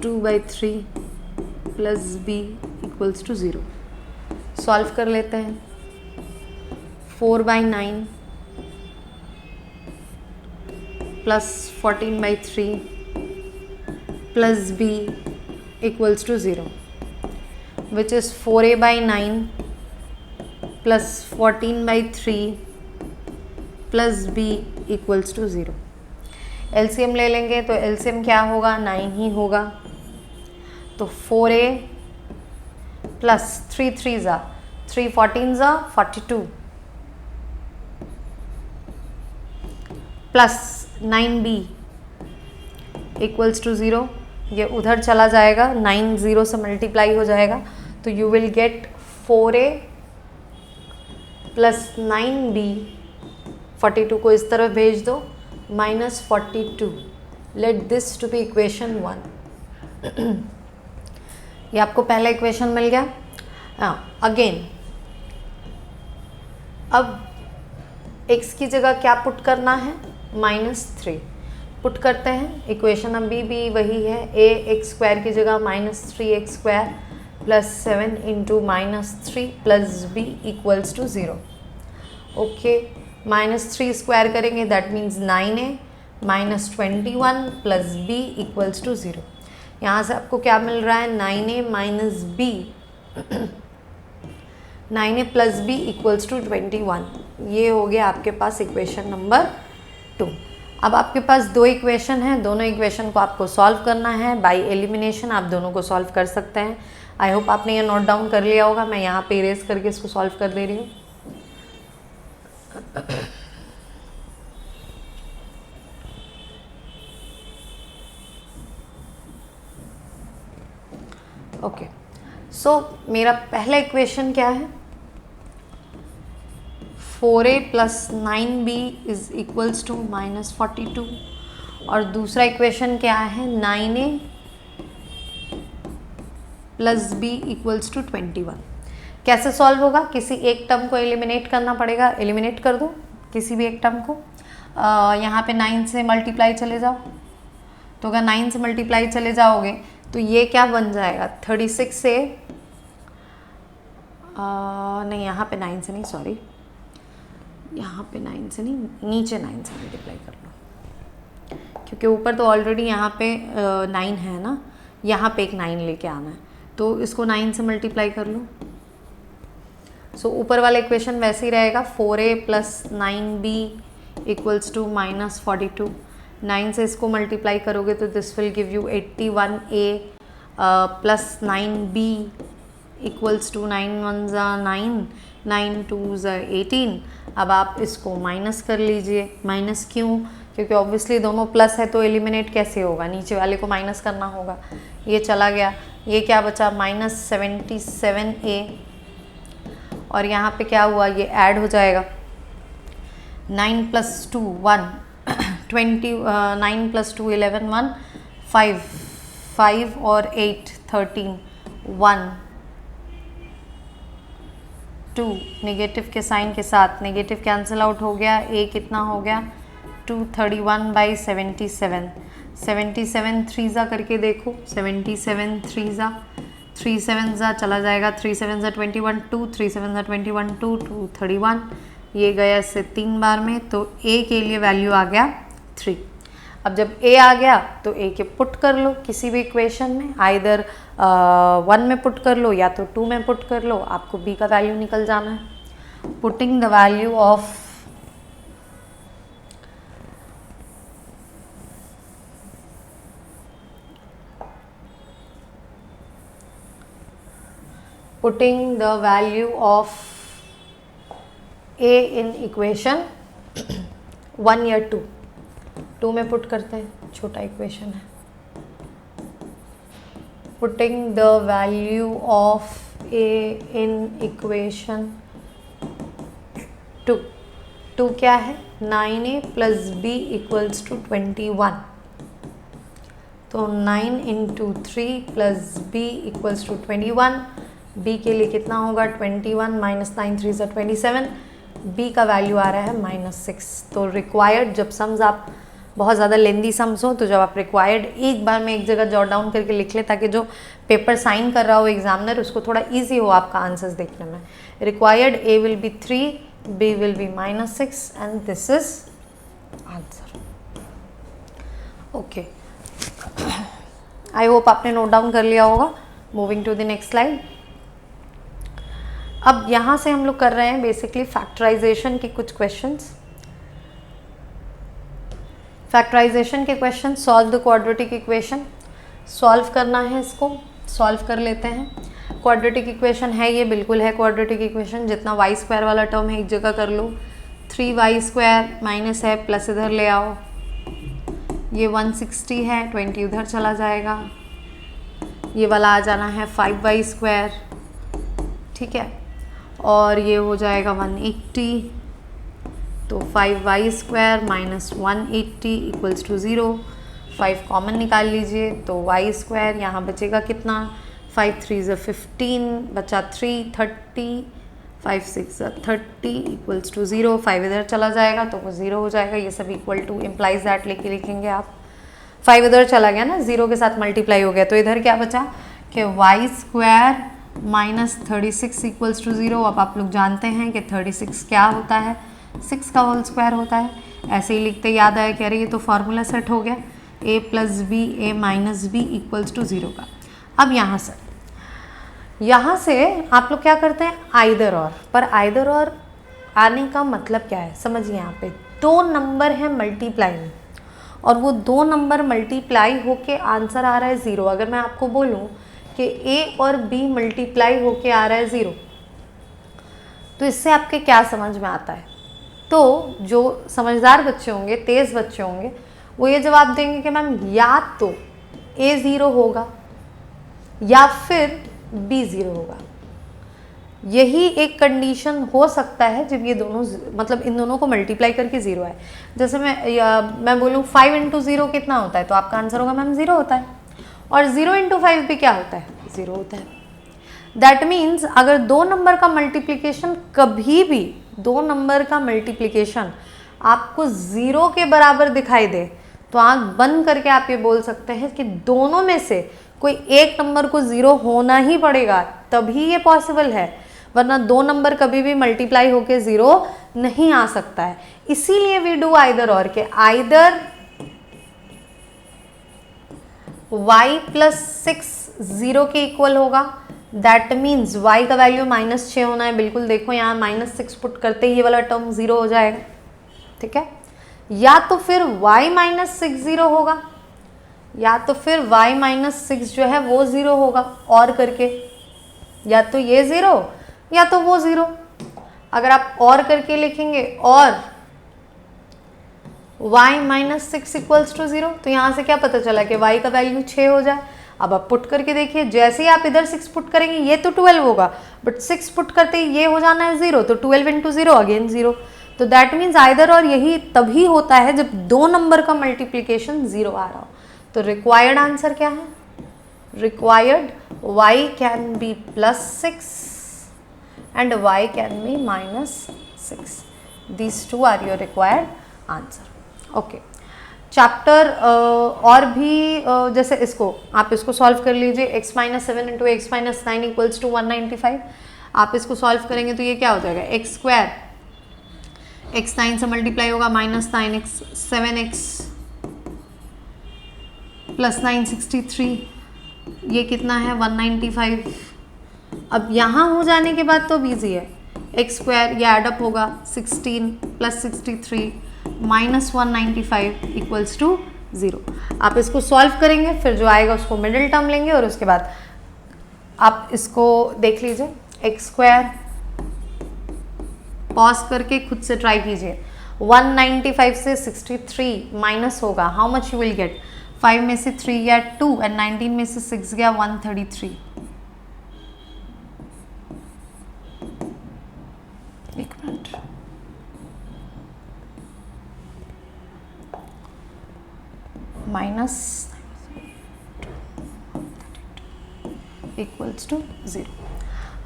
2/3 plus b equals to 0। Solve कर लेते हैं, 4/9 plus 14/3 plus b equals to 0, which is 4a/9 plus 14/3 plus b equals to 0। LCM ले लेंगे तो एलसीएम क्या होगा, 9 ही होगा। तो 4a प्लस 3 3 ज़ा 3 14 ज़ा 42 प्लस 9b इक्वल्स टू 0, ये उधर चला जाएगा, 9 0 से मल्टीप्लाई हो जाएगा, तो you will get 4a plus 9b, 42 को इस तरफ भेज दो, minus 42. Let this to be equation 1. ये आपको पहला इक्वेशन मिल गया. अगेन अब x की जगह क्या पुट करना है, -3 पुट करते हैं. इक्वेशन अभी भी वही है, ax² की जगह -3x² plus 7 into -3 plus b equals to 0. Okay, -3 square करेंगे that means 9a -21 plus b equals to 0. यहाँ से आपको क्या मिल रहा है, 9a minus b 9a plus b equals to 21. ये हो गया आपके पास इक्वेशन नंबर 2. अब आपके पास दो इक्वेशन हैं, दोनों इक्वेशन को आपको सॉल्व करना है बाय एलिमिनेशन. आप दोनों को सॉल्व कर सकते हैं. आई होप आपने ये नोट डाउन कर लिया होगा. मैं यहाँ पे इरेज करके इसको सॉल्व कर दे रही हूँ. ओके, सो मेरा पहला इक्वेशन क्या है, 4a plus 9b is equals to -42. और दूसरा इक्वेशन क्या है, 9a plus b equals to 21. कैसे सॉल्व होगा, किसी एक टर्म को एलिमिनेट करना पड़ेगा. एलिमिनेट कर दो किसी भी एक टर्म को. यहाँ पे 9 से मल्टीप्लाई चले जाओ, तो अगर 9 से मल्टीप्लाई चले जाओगे तो ये क्या बन जाएगा, 36 से नहीं, यहाँ पे 9 से नहीं, सॉरी, यहाँ पे 9 से नहीं, नीचे 9 से मल्टीप्लाई कर लो, क्योंकि ऊपर तो ऑलरेडी यहाँ पे 9 है ना, यहाँ पे एक 9 लेके आना है, तो इसको 9 से मल्टीप्लाई कर लो. सो ऊपर वाला इक्वेशन वैसे ही रहेगा, 4a plus 9b equals to -42. 9 से इसको मल्टीप्लाई करोगे तो this will give you 81a plus 9b equals to 9 1 ज़ा 9, 9 2 ज़ा 18. अब आप इसको माइनस कर लीजिए. माइनस क्यों, क्योंकि ऑब्वियसली दोनों प्लस है तो एलिमिनेट कैसे होगा, नीचे वाले को माइनस करना होगा. ये चला गया, ये क्या बचा, -77a. और यहाँ पे क्या हुआ, ये ऐड हो जाएगा, 9 + 2 1 20, 9 + 2 11 1 5 5 और 8 13 1 2. नेगेटिव के साइन के साथ नेगेटिव कैंसिल आउट हो गया. a कितना हो गया, 231/77. 77 3 ज़ा करके देखो, 77 3 ज़ा 3 7 ज़ा चला जाएगा, 3 7 ज़ा 21 2, 3 7 ज़ा 21 2 2 31. ये गया इससे 3 बार में, तो a के लिए वैल्यू आ गया 3. अब जब a आ गया तो a के पुट कर लो किसी भी इक्वेशन में, आइदर 1 में पुट कर लो या तो 2 में पुट कर लो, आपको b का वैल्यू निकल जाना है. Putting the value of a in equation 1 या 2. 2 में पुट करते हैं, छोटा इक्वेशन है. Putting the value of a in equation 2. 2 क्या है, 9a plus b equals to 21. तो 9 into 3 plus b equals to 21. b के लिए कितना होगा, 21 - 9 3 ज़ा 27. b का वैल्यू आ रहा है -6. तो रिक्वायर्ड, जब सम्स आप बहुत ज़्यादा लेंदी सम्स हो तो जब आप रिक्वायर्ड एक बार में एक जगह जॉट डाउन करके लिख ले, ताकि जो पेपर साइन कर रहा हो एग्जामिनर उसको थोड़ा इजी हो आपका आंसर्स देखने में. Required a will be 3, b will be -6 and this is answer. Okay, I hope आपने नोट डाउन कर लिया होगा. Moving to the next slide. अब यहाँ से हम लोग कर रहे हैं बेसिकली फैक्टराइजेशन के कुछ क्वेश्चंस. फैक्टराइजेशन के question, solve the quadratic equation. Solve करना है, इसको सॉल्व कर लेते हैं. क्वाड्रेटिक इक्वेशन है ये, बिल्कुल है क्वाड्रेटिक इक्वेशन। जितना वाई स्क्वायर वाला टर्म है एक जगह कर लो, 3y स्क्वायर माइनस है प्लस इधर ले आओ, ये 160 है, 20 उधर चला जाएगा, ये वाला आ जाना है 5y स्क्वायर, ठीक है, और ये हो जाएगा 180, तो 5y square minus 180 equals to 0। 5 common निकाल लीजिए तो y स्क्वायर यहाँ बचेगा कितना, 5 3 15 बचा 3 30, 5 6 30 इक्वल्स टू 0। 5 इधर चला जाएगा तो वो 0 हो जाएगा, ये सब इक्वल टू इम्प्लाइज दैट लेके लिखेंगे आप। 5 इधर चला गया ना, 0 के साथ मल्टीप्लाई हो गया, तो इधर क्या बचा कि y square minus 36 equals to 0। अब आप लोग जानते हैं कि 36 क्या होता है, 6 का होल स्क्वायर होता है। ऐसे ही लिखते याद आया, कह रहे ये तो फार्मूला सेट हो गया, a plus B A minus B equals to 0 का। अब यहाँ से आप लोग क्या करते हैं, आइदर और, पर आइदर और आने का मतलब क्या है समझिए। यहाँ पे 2 नंबर है मल्टीप्लाई में, और वो 2 नंबर मल्टीप्लाई होके आंसर आ रहा है 0। अगर मैं आपको बोलूँ कि a और b मल्टीप्लाई होके आ रहा है 0, तो इससे आपके क्या समझ में आता है। तो जो समझदार बच्चे होंगे, तेज़ बच्चे होंगे, वो ये जवाब देंगे कि मैम या तो a 0 होगा या फिर b 0 होगा। यही एक कंडीशन हो सकता है जब ये दोनों, मतलब इन दोनों को मल्टीप्लाई करके 0 आए। जैसे मैं बोलूँ 5 इंटू 0 कितना होता है, तो आपका आंसर होगा मैम 0 होता है, और 0 इंटू 5 भी क्या होता है, 0 होता है। दैट मीन्स अगर 2 नंबर का मल्टीप्लिकेशन, कभी भी 2 नंबर का मल्टीप्लिकेशन आपको 0 के बराबर दिखाई दे, तो आंख बंद करके आप ये बोल सकते हैं कि दोनों में से कोई एक नंबर को 0 होना ही पड़ेगा, तभी ये पॉसिबल है, वरना 2 नंबर कभी भी मल्टीप्लाई होके 0 नहीं आ सकता है। इसीलिए वी डू आइदर और, के आइदर y प्लस 6 0 के इक्वल होगा, दैट मीन्स y का वैल्यू -6 होना है। बिल्कुल देखो यहाँ -6 पुट करते ही ये वाला टर्म 0 हो जाएगा, ठीक है। या तो फिर y -6 0 होगा, या तो फिर y -6 जो है वो 0 होगा, और करके या तो ये 0 या तो वो 0। अगर आप और करके लिखेंगे और y -6 इक्वल्स टू 0, तो यहाँ से क्या पता चला कि y का वैल्यू 6 हो जाए। अब आप पुट करके देखिए, जैसे ही आप इधर 6 पुट करेंगे ये तो 12 होगा, बट 6 पुट करते ही ये हो जाना है 0, तो 12 इंटू 0 अगेन 0। तो दैट मीन्स आइदर और यही तभी होता है जब 2 नंबर का मल्टीप्लिकेशन 0 आ रहा हो। तो रिक्वायर्ड आंसर क्या है, required y can be +6 and y can be -6. These two are your required answer. Okay. Chapter और भी जैसे इसको आप इसको सॉल्व कर लीजिए, x -7 into x -9 equals to 195। आप इसको सॉल्व करेंगे तो ये क्या हो जाएगा, एक्स स्क्वायर, x 9 से मल्टीप्लाई होगा -9x 7x प्लस 9 63, ये कितना है 195। अब यहाँ हो जाने के बाद तो ईजी है, एक्स स्क्वायर ये एडअप होगा 16 प्लस 63 माइनस 195 इक्वल्स टू 0। आप इसको सॉल्व करेंगे, फिर जो आएगा उसको मिडिल टर्म लेंगे, और उसके बाद आप इसको देख लीजिए, एक्स स्क्वायर पॉज करके खुद से ट्राई कीजिए। 195 से 63 माइनस होगा, how much you will get, 5 में से 3 गया 2 एंड 19 में से 6 गया 133। एक मिनट, माइनस इक्वल्स टू 0।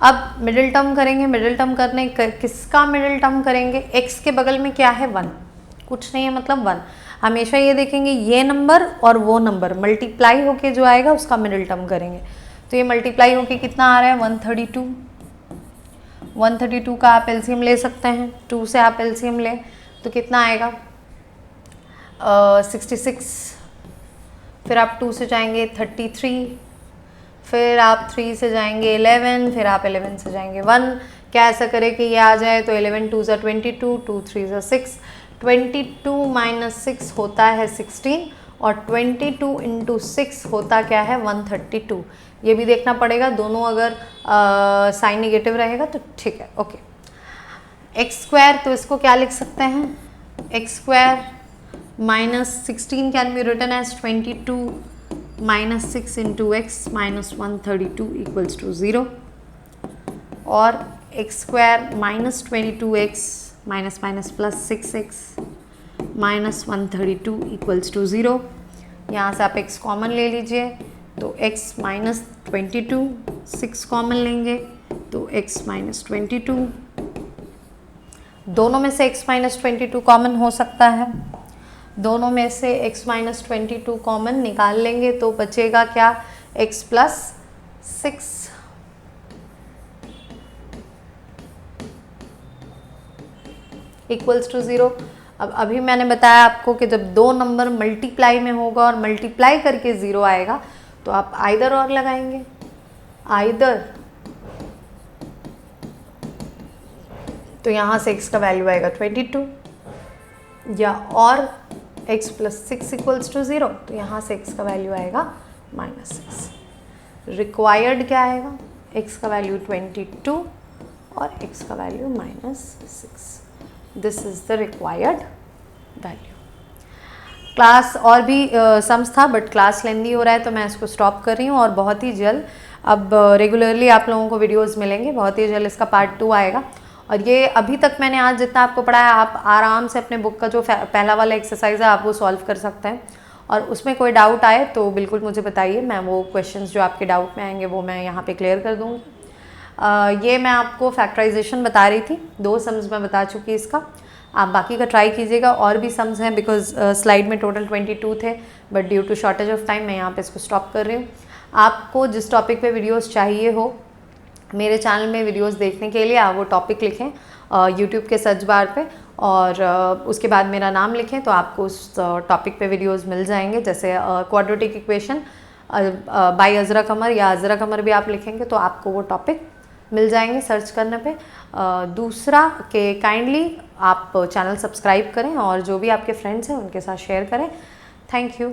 अब मिडिल टर्म करेंगे, मिडिल टर्म करने किसका मिडिल टर्म करेंगे, x के बगल में क्या है 1, कुछ नहीं है मतलब 1। हमेशा ये देखेंगे ये नंबर और वो नंबर मल्टीप्लाई होके जो आएगा उसका मिडिल टर्म करेंगे। तो ये मल्टीप्लाई होके कितना आ रहा है 132। 132 का आप एलसीएम ले सकते हैं, 2 से आप एलसीएम लें तो कितना आएगा 66, फिर आप 2 से जाएंगे 33, फिर आप 3 से जाएंगे 11, फिर आप 11 से जाएंगे 1। क्या ऐसा करें कि ये आ जाए, तो 11 2 ज़ा 22, 2 3 ज़ा 6, 22 माइनस 6 होता है 16, और 22 इंटू 6 होता क्या है 132। ये भी देखना पड़ेगा, दोनों अगर साइन नेगेटिव रहेगा तो ठीक है। ओके, एक्स स्क्वायर, तो इसको क्या लिख सकते हैं, x square minus 16 can be written as 22 minus 6 into x minus 132 equals to 0, और x square minus 22x minus minus plus 6x minus 132 equals to 0। यहाँ से आप x कॉमन ले लीजिए, तो x माइनस 22, 6 कॉमन लेंगे तो x माइनस 22, दोनों में से x माइनस 22 कॉमन हो सकता है, दोनों में से x माइनस 22 कॉमन निकाल लेंगे तो बचेगा क्या, x प्लस 6। Equals to 0। अब अभी मैंने बताया आपको कि जब दो नंबर मल्टीप्लाई में होगा और मल्टीप्लाई करके 0 आएगा तो आप आइदर और लगाएंगे, आइदर, तो यहाँ से x का वैल्यू आएगा 22, या और x प्लस 6 इक्वल्स टू 0, तो यहाँ से x का वैल्यू आएगा -6। रिक्वायर्ड क्या आएगा, x का वैल्यू 22 और x का value -6। This is the required value. Class और भी सम्स था बट क्लास लेंदी हो रहा है तो मैं इसको स्टॉप कर रही हूँ, और बहुत ही जल्द अब रेगुलरली आप लोगों को वीडियोस मिलेंगे, बहुत ही जल्द इसका पार्ट 2 आएगा। और ये अभी तक मैंने आज जितना आपको पढ़ाया, आप आराम से अपने बुक का जो पहला वाला एक्सरसाइज है आप वो सॉल्व कर सकते हैं, और उसमें कोई डाउट आए तो बिल्कुल मुझे बताइए, मैं वो क्वेश्चंस जो आपके डाउट में आएंगे वो मैं यहाँ पे क्लियर कर दूँगी। ये मैं आपको फैक्टराइजेशन बता रही थी, 2 सम्स मैं बता चुकी इसका, आप बाकी का ट्राई कीजिएगा, और भी सम्स हैं बिकॉज स्लाइड में टोटल 22 थे but due to shortage of time मैं यहाँ पे इसको स्टॉप कर रही हूँ। आपको जिस टॉपिक पे वीडियोस चाहिए हो मेरे चैनल में वीडियोस देखने के लिए आप वो टॉपिक लिखें यूट्यूब के सर्च बार पे, और उसके बाद मेरा नाम लिखें तो आपको उस टॉपिक पे वीडियोस मिल जाएंगे। जैसे क्वाड्रेटिक इक्वेशन बाय अजरा कमर या अजरा कमर भी आप लिखेंगे तो आपको वो टॉपिक मिल जाएंगे सर्च करने पे। दूसरा कि काइंडली आप चैनल सब्सक्राइब करें और जो भी आपके फ्रेंड्स हैं उनके साथ शेयर करें। Thank you.